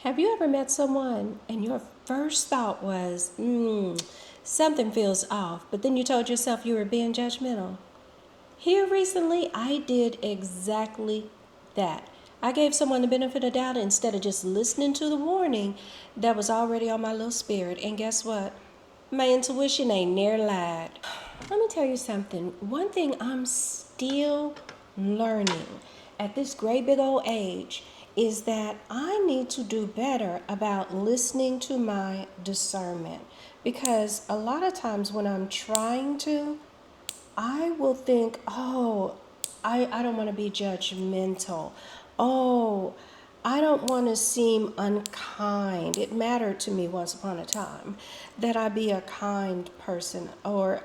Have you ever met someone and your first thought was, something feels off, but then you told yourself you were being judgmental? Here recently, I did exactly that. I gave someone the benefit of the doubt instead of just listening to the warning that was already on my little spirit. And guess what? My intuition ain't near lied. Let me tell you something. One thing I'm still learning at this great big old age is that I need to do better about listening to my discernment. Because a lot of times when I'm trying to, I will think, oh, I don't want to be judgmental. Oh, I don't want to seem unkind. It mattered to me once upon a time that I be a kind person. Or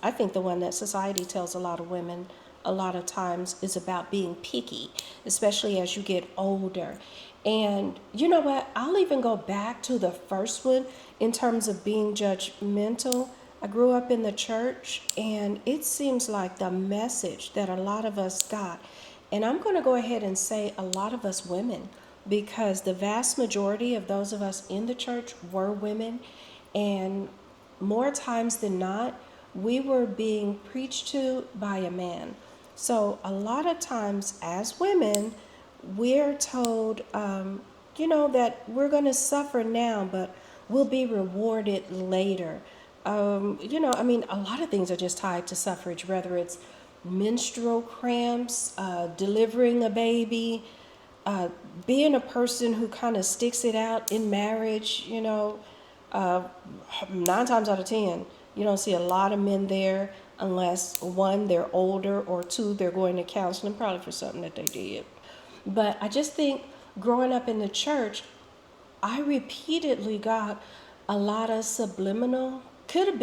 I think the one that society tells a lot of women a lot of times is about being picky, especially as you get older. And you know what? I'll even go back to the first one in terms of being judgmental. I grew up in the church, and it seems like the message that a lot of us got, and I'm going to go ahead and say a lot of us women, because the vast majority of those of us in the church were women, and more times than not, we were being preached to by a man. So a lot of times as women, we're told, that we're going to suffer now, but we'll be rewarded later. A lot of things are just tied to suffrage, whether it's menstrual cramps, delivering a baby, uh, being a person who kind of sticks it out in marriage. Uh, 9 times out of 10, you don't see a lot of men there unless one, they're older, or two, they're going to counseling, probably for something that they did. But I just think growing up in the church, I repeatedly got a lot of subliminal, could have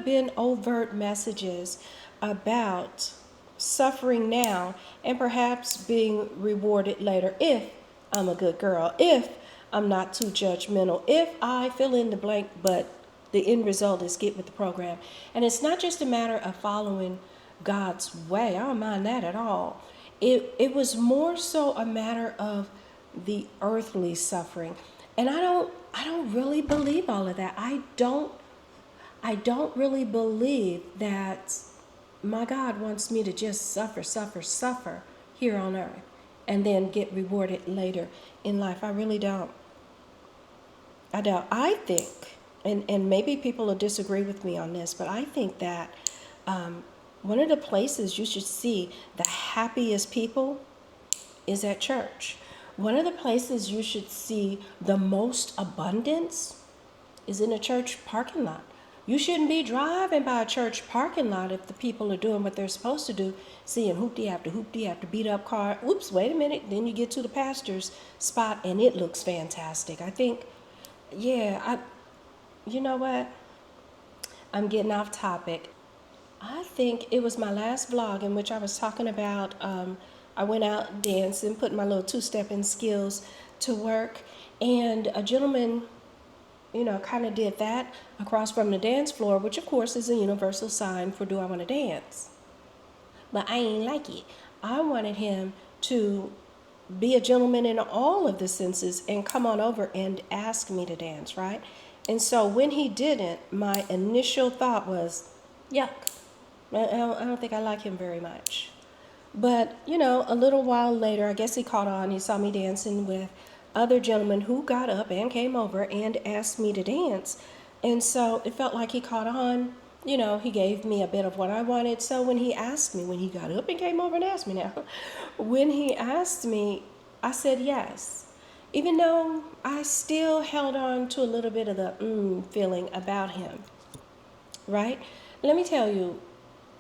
been overt messages about suffering now and perhaps being rewarded later if I'm a good girl, if I'm not too judgmental, if I fill in the blank, but the end result is get with the program. And it's not just a matter of following God's way. I don't mind that at all. It was more so a matter of the earthly suffering. And I don't really believe all of that. I don't really believe that my God wants me to just suffer, suffer, suffer here on earth and then get rewarded later in life. I really don't. I don't. I think, and maybe people will disagree with me on this, but I think that one of the places you should see the happiest people is at church. One of the places you should see the most abundance is in a church parking lot. You shouldn't be driving by a church parking lot if the people are doing what they're supposed to do, seeing hoopty after beat up car. Oops, wait a minute. Then you get to the pastor's spot and it looks fantastic. I think, you know what? I'm getting off topic. I think it was my last vlog in which I was talking about I went out dancing, putting my little two-stepping skills to work, and a gentleman, kind of did that across from the dance floor, which of course is a universal sign for do I want to dance. But I ain't like it. I wanted him to be a gentleman in all of the senses and come on over and ask me to dance, right? And so when he didn't, my initial thought was, yuck. I don't think I like him very much. But, a little while later, I guess he caught on. He saw me dancing with other gentlemen who got up and came over and asked me to dance. And so it felt like he caught on. He gave me a bit of what I wanted. So when he asked me, when he got up and came over and asked me now, when he asked me, I said yes. Even though I still held on to a little bit of the feeling about him, right? Let me tell you,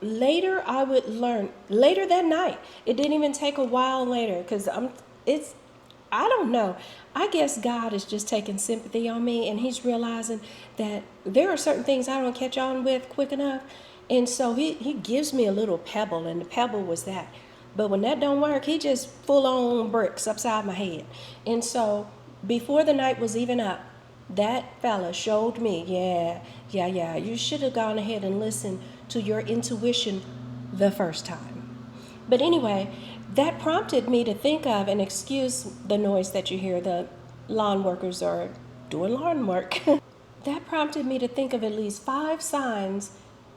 later I would learn, later that night, it didn't even take a while later, because I don't know, I guess God is just taking sympathy on me, and he's realizing that there are certain things I don't catch on with quick enough, and so he gives me a little pebble, and the pebble was that. But when that don't work, he just full on bricks upside my head. And so before the night was even up, that fella showed me, you should have gone ahead and listened to your intuition the first time. But anyway, that prompted me to think of, and excuse the noise that you hear, the lawn workers are doing lawn work. That prompted me to think of at least 5 signs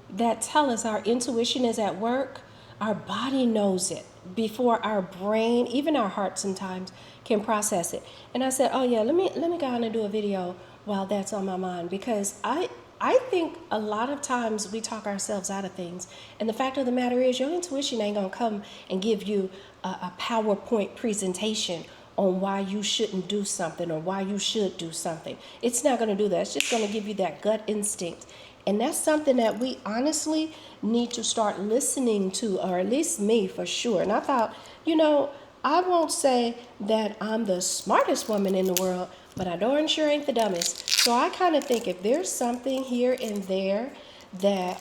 that tell us our intuition is at work. Our body knows it before our brain, even our heart sometimes, can process it. And I said, oh yeah, let me go on and do a video while that's on my mind, because I think a lot of times we talk ourselves out of things. And the fact of the matter is, your intuition ain't gonna come and give you a PowerPoint presentation on why you shouldn't do something or why you should do something. It's not gonna do that. It's just gonna give you that gut instinct. And that's something that we honestly need to start listening to, or at least me for sure. And I thought, I won't say that I'm the smartest woman in the world, but I darn sure ain't the dumbest. So I kind of think if there's something here and there that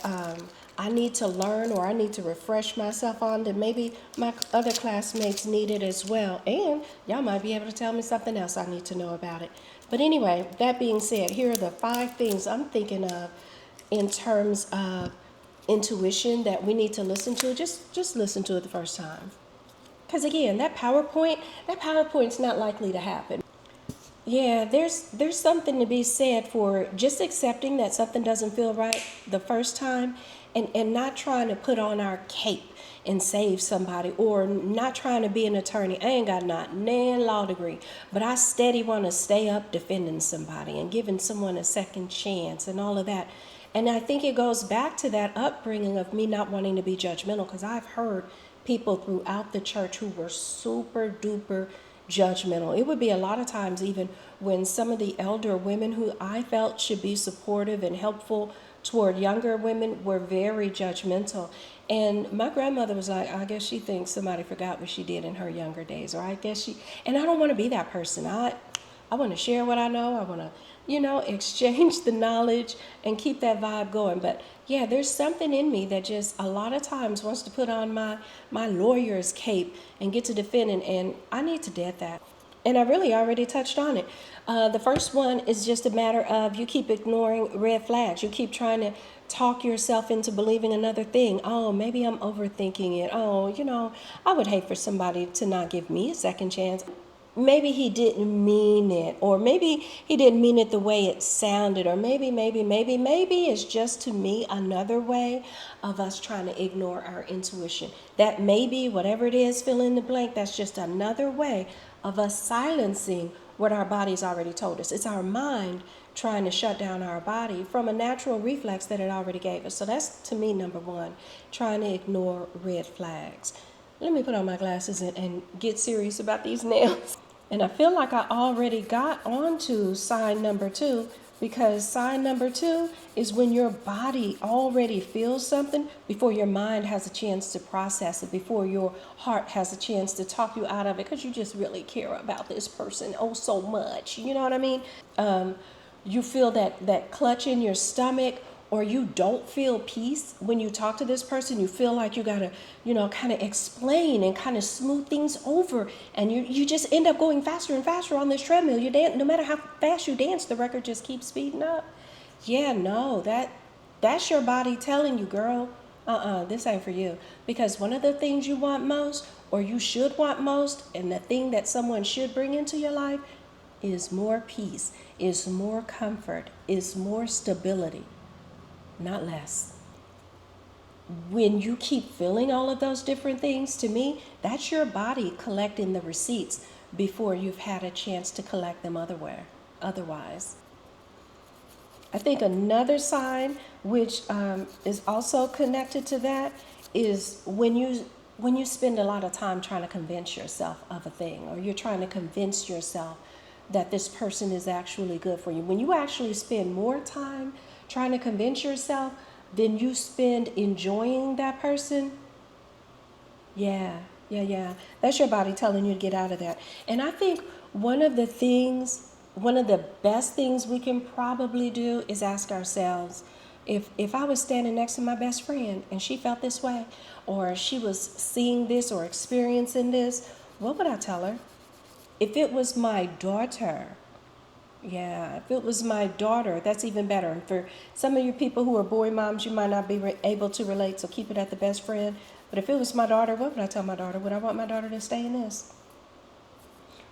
I need to learn or I need to refresh myself on, then maybe my other classmates need it as well. And y'all might be able to tell me something else I need to know about it. But anyway, that being said, here are the 5 things I'm thinking of in terms of intuition that we need to listen to. Just listen to it the first time. Because again, that PowerPoint's not likely to happen. Yeah, there's something to be said for just accepting that something doesn't feel right the first time, and not trying to put on our cape and save somebody, or not trying to be an attorney. I ain't got not nan law degree, but I steady want to stay up defending somebody and giving someone a second chance and all of that. And I think it goes back to that upbringing of me not wanting to be judgmental, because I've heard people throughout the church who were super duper judgmental. It would be a lot of times, even when some of the elder women who I felt should be supportive and helpful toward younger women were very judgmental. And my grandmother was like, I guess she thinks somebody forgot what she did in her younger days, or I guess she, and I don't want to be that person. I want to share what I know. I want to, exchange the knowledge and keep that vibe going. But yeah, there's something in me that just a lot of times wants to put on my lawyer's cape and get to defending, and I need to dead that. And I really already touched on it. The first one is just a matter of you keep ignoring red flags. You keep trying to talk yourself into believing another thing. Oh, maybe I'm overthinking it. Oh, I would hate for somebody to not give me a second chance. Maybe he didn't mean it, or maybe he didn't mean it the way it sounded, or maybe it's just, to me, another way of us trying to ignore our intuition. That maybe, whatever it is, fill in the blank, that's just another way of us silencing what our body's already told us. It's our mind trying to shut down our body from a natural reflex that it already gave us. So that's, to me, number one, trying to ignore red flags. Let me put on my glasses and get serious about these nails. And I feel like I already got onto sign number 2, because sign number 2 is when your body already feels something before your mind has a chance to process it, before your heart has a chance to talk you out of it, because you just really care about this person oh so much. You know what I mean? You feel that clutch in your stomach, or you don't feel peace when you talk to this person. You feel like you gotta, kind of explain and kind of smooth things over, and you just end up going faster and faster on this treadmill. You dance, no matter how fast you dance, the record just keeps speeding up. Yeah, no, that's your body telling you, girl, this ain't for you. Because one of the things you want most, or you should want most, and the thing that someone should bring into your life, is more peace, is more comfort, is more stability, not less. When you keep feeling all of those different things, to me, that's your body collecting the receipts before you've had a chance to collect them otherwise. I think another sign, which is also connected to that, is when you spend a lot of time trying to convince yourself of a thing, or you're trying to convince yourself that this person is actually good for you. When you actually spend more time trying to convince yourself than you spend enjoying that person, yeah. That's your body telling you to get out of that. And I think one of the best things we can probably do is ask ourselves, if I was standing next to my best friend and she felt this way, or she was seeing this or experiencing this, what would I tell her? If it was my daughter, yeah, if it was my daughter, that's even better. And for some of you people who are boy moms, you might not be able to relate, so keep it at the best friend. But if it was my daughter, what would I tell my daughter? Would I want my daughter to stay in this?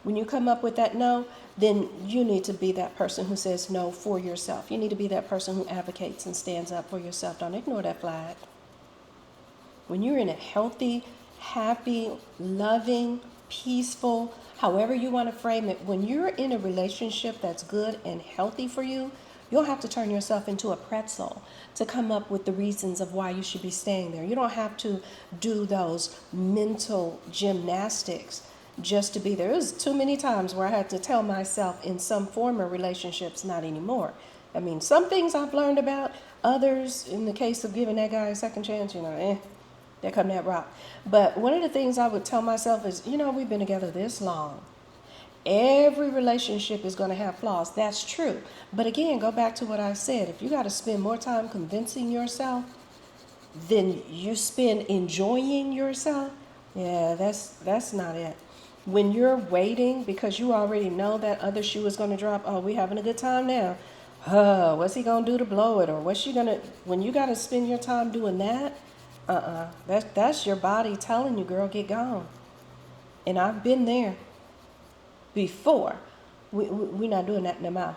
When you come up with that no, then you need to be that person who says no for yourself. You need to be that person who advocates and stands up for yourself. Don't ignore that flag. When you're in a healthy, happy, loving, peaceful, however you want to frame it, when you're in a relationship that's good and healthy for you, you'll have to turn yourself into a pretzel to come up with the reasons of why you should be staying there. You don't have to do those mental gymnastics just to be there. It was too many times where I had to tell myself in some former relationships, not anymore. I mean, some things I've learned about, others, in the case of giving that guy a second chance, there come that rock. But one of the things I would tell myself is, we've been together this long. Every relationship is going to have flaws. That's true. But again, go back to what I said. If you got to spend more time convincing yourself than you spend enjoying yourself, yeah, that's not it. When you're waiting because you already know that other shoe is going to drop, oh, we having a good time now. What's he going to do to blow it? Or what's she going to, when you got to spend your time doing that, that's your body telling you, girl, get gone. And I've been there before. We're not doing that no more.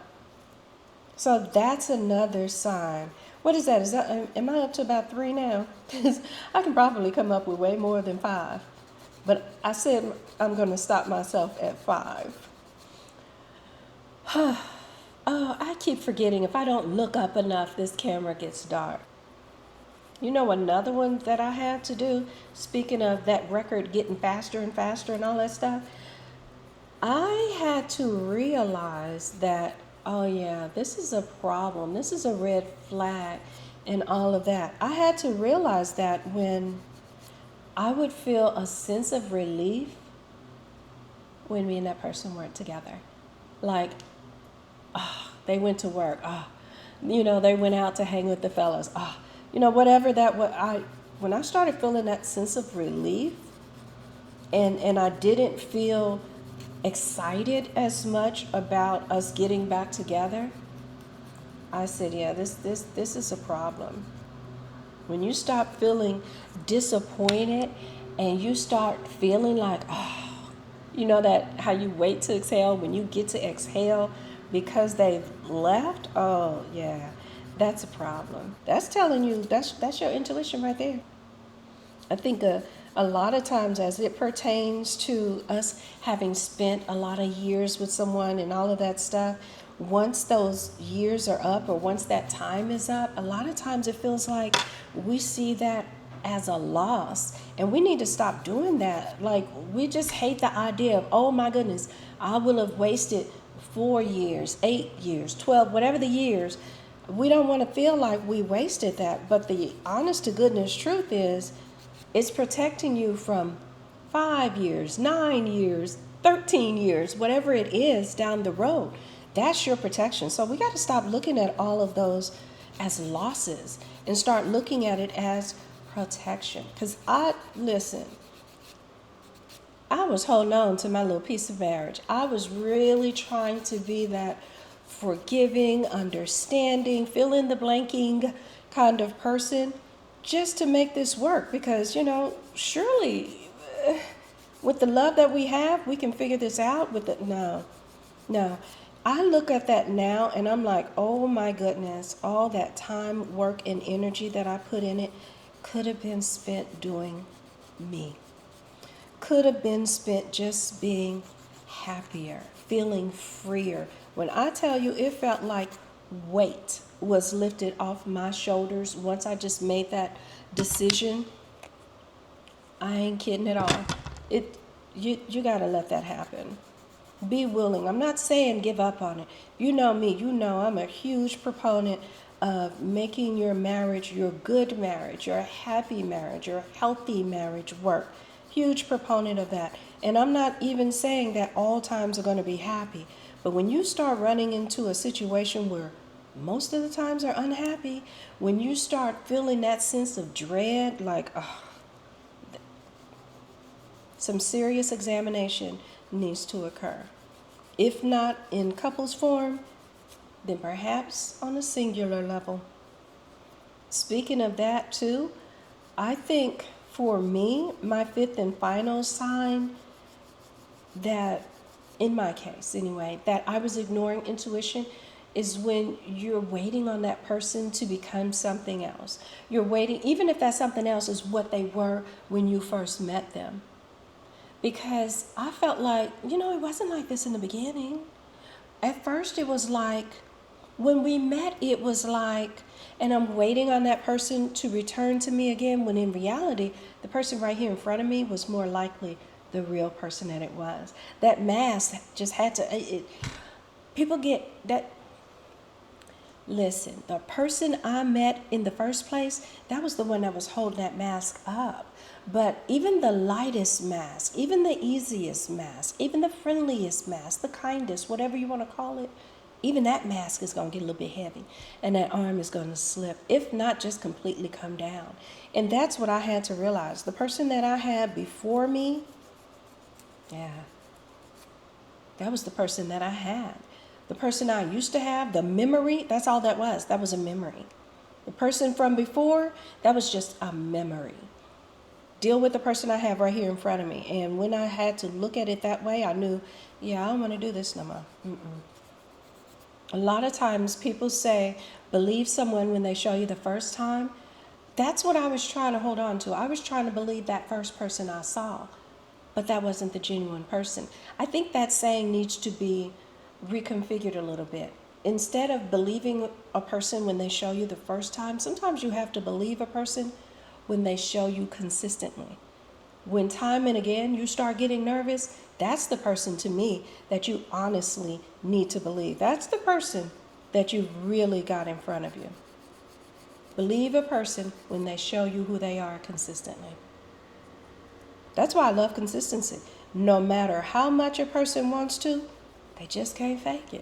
So that's another sign. What is that? Am I up to about 3 now? Because I can probably come up with way more than 5. But I said I'm going to stop myself at 5. Oh, I keep forgetting. If I don't look up enough, this camera gets dark. Another one that I had to do, speaking of that record getting faster and faster and all that stuff, I had to realize that, oh yeah, this is a problem. This is a red flag and all of that. I had to realize that when I would feel a sense of relief when me and that person weren't together. Like, they went to work. They went out to hang with the fellas. Whatever that was. When I started feeling that sense of relief, and I didn't feel excited as much about us getting back together, I said, yeah, this is a problem. When you stop feeling disappointed and you start feeling like, that how you wait to exhale, when you get to exhale because they've left, oh yeah, that's a problem. That's telling you, that's your intuition right there. I think a lot of times as it pertains to us having spent a lot of years with someone and all of that stuff, once those years are up or once that time is up, a lot of times it feels like we see that as a loss. And we need to stop doing that. Like, we just hate the idea of, oh my goodness, I will have wasted 4 years, 8 years, 12, whatever the years. We don't want to feel like we wasted that. But the honest to goodness truth is, it's protecting you from 5 years, 9 years, 13 years, whatever it is down the road. That's your protection. So we got to stop looking at all of those as losses and start looking at it as protection. Because I was holding on to my little piece of marriage. I was really trying to be that forgiving, understanding, fill in the blanking kind of person just to make this work. Because, surely with the love that we have, we can figure this out. No. I look at that now and I'm like, oh my goodness, all that time, work, and energy that I put in it could have been spent doing me. Could have been spent just being happier, feeling freer. When I tell you, it felt like weight was lifted off my shoulders once I just made that decision. I ain't kidding at all. You gotta let that happen. Be willing. I'm not saying give up on it. You know me. I'm a huge proponent of making your marriage, your good marriage, your happy marriage, your healthy marriage work. Huge proponent of that. And I'm not even saying that all times are going to be happy. But when you start running into a situation where most of the times are unhappy, when you start feeling that sense of dread, like, some serious examination needs to occur. If not in couples form, then perhaps on a singular level. Speaking of that too, I think for me, my fifth and final sign that, in my case anyway, that I was ignoring intuition is when you're waiting on that person to become something else. You're waiting, even if that something else is what they were when you first met them. Because I felt like, it wasn't like this in the beginning. At first, it was like, when we met, it was like, and I'm waiting on that person to return to me again, when in reality, the person right here in front of me was more likely the real person that it was. That mask just had to, people get that. Listen, the person I met in the first place, that was the one that was holding that mask up. But even the lightest mask, even the easiest mask, even the friendliest mask, the kindest, whatever you want to call it, even that mask is going to get a little bit heavy. And that arm is going to slip, if not just completely come down. And that's what I had to realize. The person that I had before me, that was the person that I had. The person I used to have, the memory, that's all that was. That was a memory. The person from before, that was just a memory. Deal with the person I have right here in front of me. And when I had to look at it that way, I knew, I don't want to do this no more. A lot of times people say, believe someone when they show you the first time. That's what I was trying to hold on to. I was trying to believe that first person I saw, but that wasn't the genuine person. I think that saying needs to be reconfigured a little bit. Instead of believing a person when they show you the first time, sometimes you have to believe a person when they show you consistently. When time and again you start getting nervous, that's the person to me that you honestly need to believe. That's the person that you've really got in front of you. Believe a person when they show you who they are consistently. That's why I love consistency. No matter how much a person wants to, they just can't fake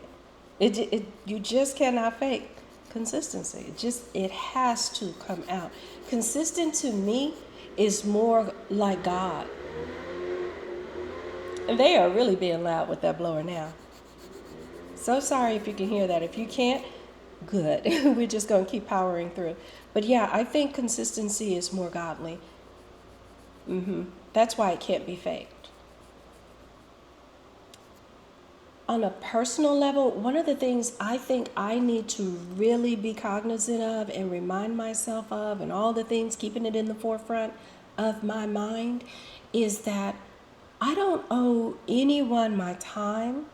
it. You just cannot fake consistency. It has to come out. Consistent to me is more like God. And they are really being loud with that blower now. So sorry if you can hear that. If you can't, good. We're just going to keep powering through. But yeah, I think consistency is more godly. That's why it can't be faked. On a personal level, one of the things I think I need to really be cognizant of and remind myself of, and all the things, keeping it in the forefront of my mind, is that I don't owe anyone my time,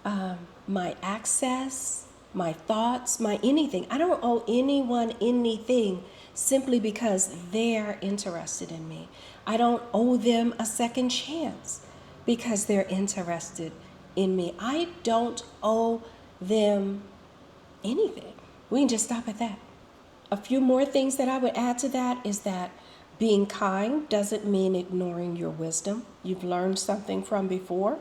my access, my thoughts, my anything. I don't owe anyone anything simply because they're interested in me. I don't owe them a second chance because they're interested in me. I don't owe them anything. We can just stop at that. A few more things that I would add to that is that being kind doesn't mean ignoring your wisdom you've learned something from before.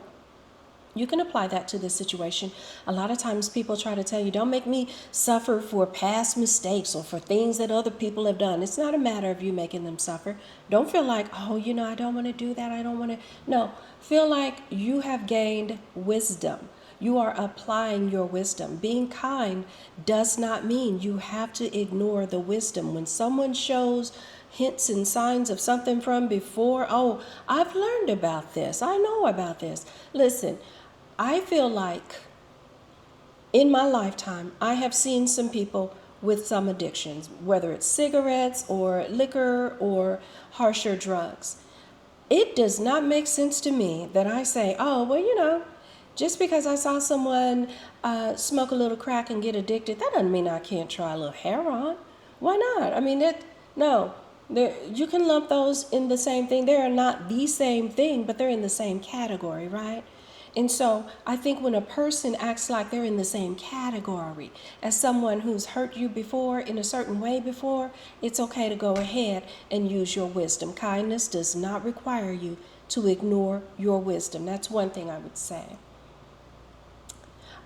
You can apply that to this situation. A lot of times people try to tell you, don't make me suffer for past mistakes or for things that other people have done. It's not a matter of you making them suffer. Don't feel like, I don't want to do that. I don't want to. No, feel like you have gained wisdom. You are applying your wisdom. Being kind does not mean you have to ignore the wisdom. When someone shows hints and signs of something from before, I've learned about this. I know about this. Listen, I feel like in my lifetime, I have seen some people with some addictions, whether it's cigarettes or liquor or harsher drugs. It does not make sense to me that I say, just because I saw someone smoke a little crack and get addicted, that doesn't mean I can't try a little heroin. Why not? You can lump those in the same thing. They are not the same thing, but they're in the same category, right? And so I think when a person acts like they're in the same category as someone who's hurt you before in a certain way before, it's okay to go ahead and use your wisdom. Kindness does not require you to ignore your wisdom. That's one thing I would say.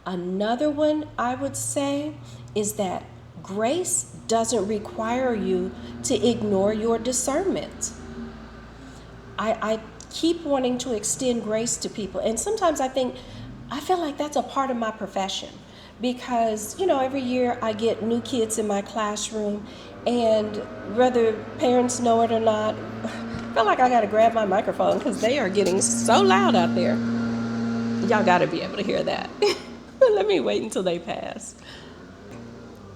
Another one I would say is that grace doesn't require you to ignore your discernment. I keep wanting to extend grace to people. And sometimes I feel like that's a part of my profession, because, every year I get new kids in my classroom, and whether parents know it or not, I feel like I got to grab my microphone because they are getting so loud out there. Y'all got to be able to hear that. Let me wait until they pass.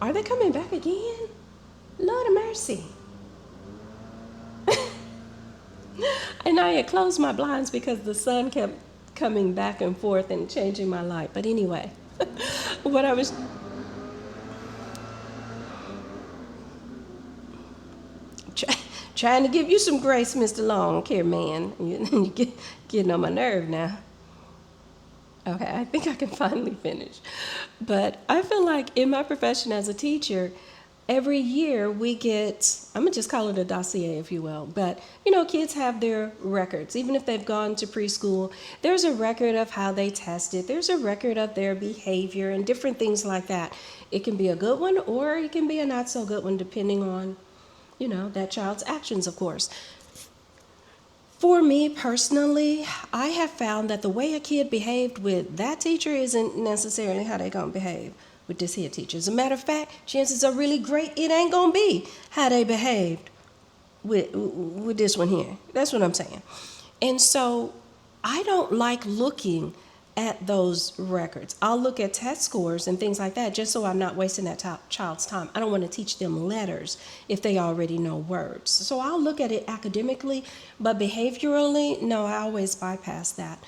Are they coming back again? Lord of mercy. And I had closed my blinds because the sun kept coming back and forth and changing my light. But anyway, what I was trying to give you some grace, Mr. Long Care Man. You getting on my nerve now. Okay, I think I can finally finish. But I feel like in my profession as a teacher, every year we get, I'm going to just call it a dossier, if you will. But, kids have their records. Even if they've gone to preschool, there's a record of how they tested. There's a record of their behavior and different things like that. It can be a good one or it can be a not so good one, depending on, that child's actions, of course. For me personally, I have found that the way a kid behaved with that teacher isn't necessarily how they're going to behave with this here teacher. As a matter of fact, chances are really great it ain't going to be how they behaved with this one here. That's what I'm saying. And so I don't like looking at those records. I'll look at test scores and things like that just so I'm not wasting that child's time. I don't want to teach them letters if they already know words. So I'll look at it academically, but behaviorally, no, I always bypass that.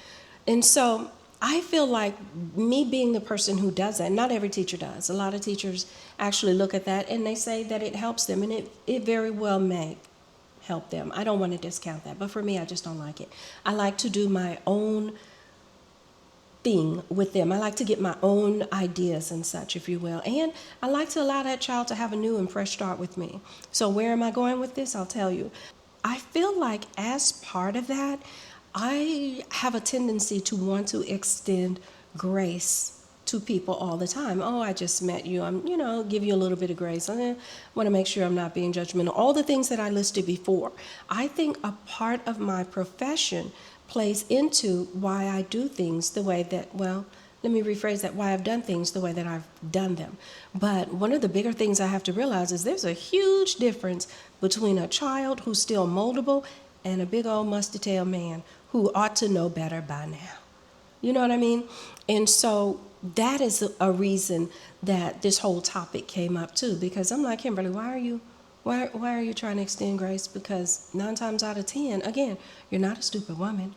And so I feel like me being the person who does that, not every teacher does. A lot of teachers actually look at that and they say that it helps them, and it very well may help them. I don't want to discount that, but for me, I just don't like it. I like to do my own thing with them. I like to get my own ideas and such, if you will. And I like to allow that child to have a new and fresh start with me. So where am I going with this? I'll tell you. I feel like as part of that, I have a tendency to want to extend grace to people all the time. Oh, I just met you. I'm, give you a little bit of grace. I want to make sure I'm not being judgmental. All the things that I listed before. I think a part of my profession plays into why I do things the way that, well, let me rephrase that, why I've done things the way that I've done them. But one of the bigger things I have to realize is there's a huge difference between a child who's still moldable and a big old musty-tailed man who ought to know better by now. You know what I mean? And so that is a reason that this whole topic came up too, because I'm like, Kimberly, why are you trying to extend grace? Because 9 times out of 10, again, you're not a stupid woman.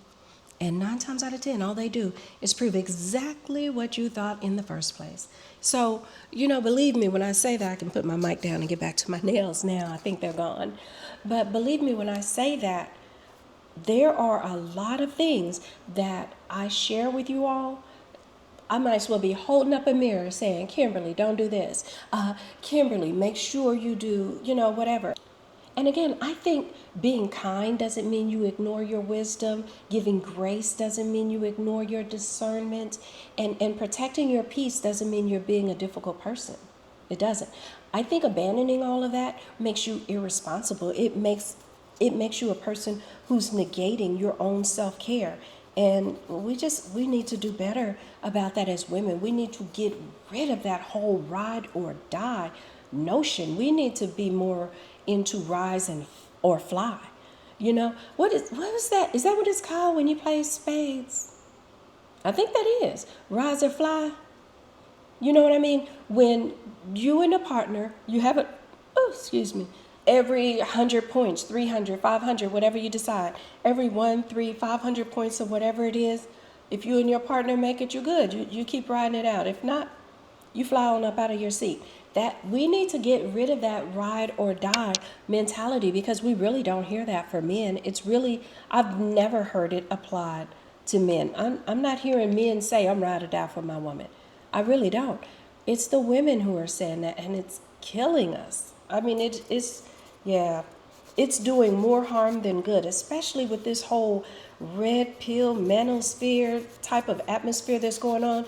And 9 times out of 10, all they do is prove exactly what you thought in the first place. So, believe me when I say that. I can put my mic down and get back to my nails now. I think they're gone. But believe me when I say that, there are a lot of things that I share with you all. I might as well be holding up a mirror saying, Kimberly, don't do this. Kimberly, make sure you do, whatever. And again, I think being kind doesn't mean you ignore your wisdom. Giving grace doesn't mean you ignore your discernment. And protecting your peace doesn't mean you're being a difficult person. It doesn't. I think abandoning all of that makes you irresponsible. It makes you a person who's negating your own self-care. And we need to do better about that as women. We need to get rid of that whole ride or die notion. We need to be more into rise or fly. What was that? Is that what it's called when you play spades? I think that is rise or fly. You know what I mean? When you and a partner, you have every 100 points, 300, 500, whatever you decide, every 1, 3, 500 points of whatever it is, if you and your partner make it, you're good. You keep riding it out. If not, you fly on up out of your seat. That we need to get rid of that ride or die mentality, because we really don't hear that for men. I've never heard it applied to men. I'm not hearing men say, I'm ride or die for my woman. I really don't. It's the women who are saying that, and it's killing us. I mean, it's doing more harm than good, especially with this whole red pill manosphere type of atmosphere that's going on.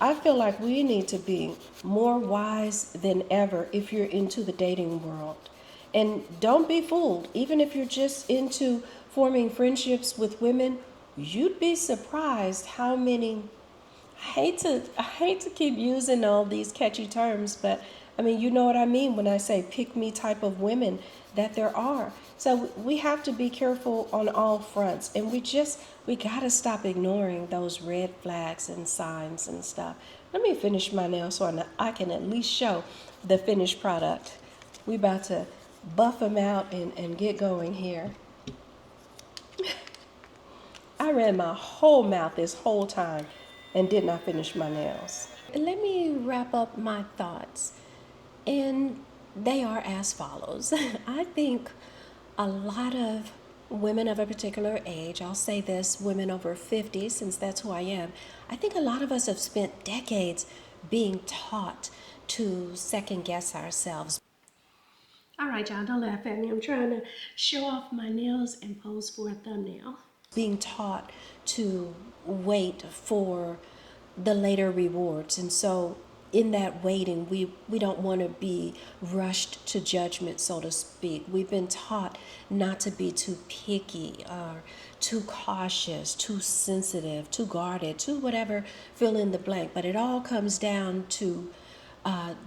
I feel like we need to be more wise than ever if you're into the dating world. And don't be fooled. Even if you're just into forming friendships with women, you'd be surprised how many I hate to keep using all these catchy terms, but I mean, you know what I mean when I say pick me type of women that there are. So we have to be careful on all fronts, and we got to stop ignoring those red flags and signs and stuff. Let me finish my nails so I can at least show the finished product. We about to buff them out and get going here. I ran my whole mouth this whole time and did not finish my nails. Let me wrap up my thoughts. And they are as follows. I think a lot of women of a particular age, I'll say this, women over 50, since that's who I am, I think a lot of us have spent decades being taught to second guess ourselves. All right, y'all, don't laugh at me. I'm trying to show off my nails and pose for a thumbnail. Being taught to wait for the later rewards. And so, in that waiting, we don't want to be rushed to judgment, so to speak. We've been taught not to be too picky or too cautious, too sensitive, too guarded, too whatever, fill in the blank. But it all comes down to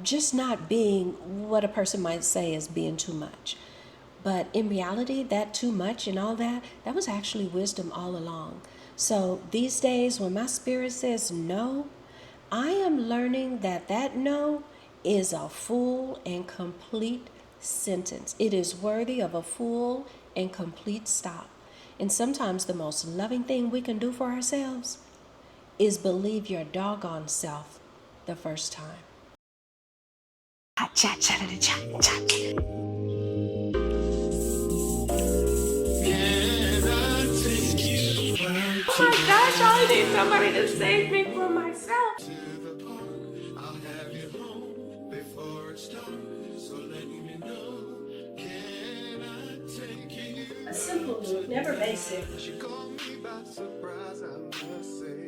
just not being what a person might say is being too much. But in reality, that too much and all that, that was actually wisdom all along. So these days, when my spirit says no, I am learning that that no is a full and complete sentence. It is worthy of a full and complete stop. And sometimes the most loving thing we can do for ourselves is believe your doggone self the first time. Cha cha cha cha cha. Oh my gosh, I need somebody to save me from myself. I'll have you home before it's dark, so let me know. Can I take you? A simple look, never basic. She caught me by surprise, I must say.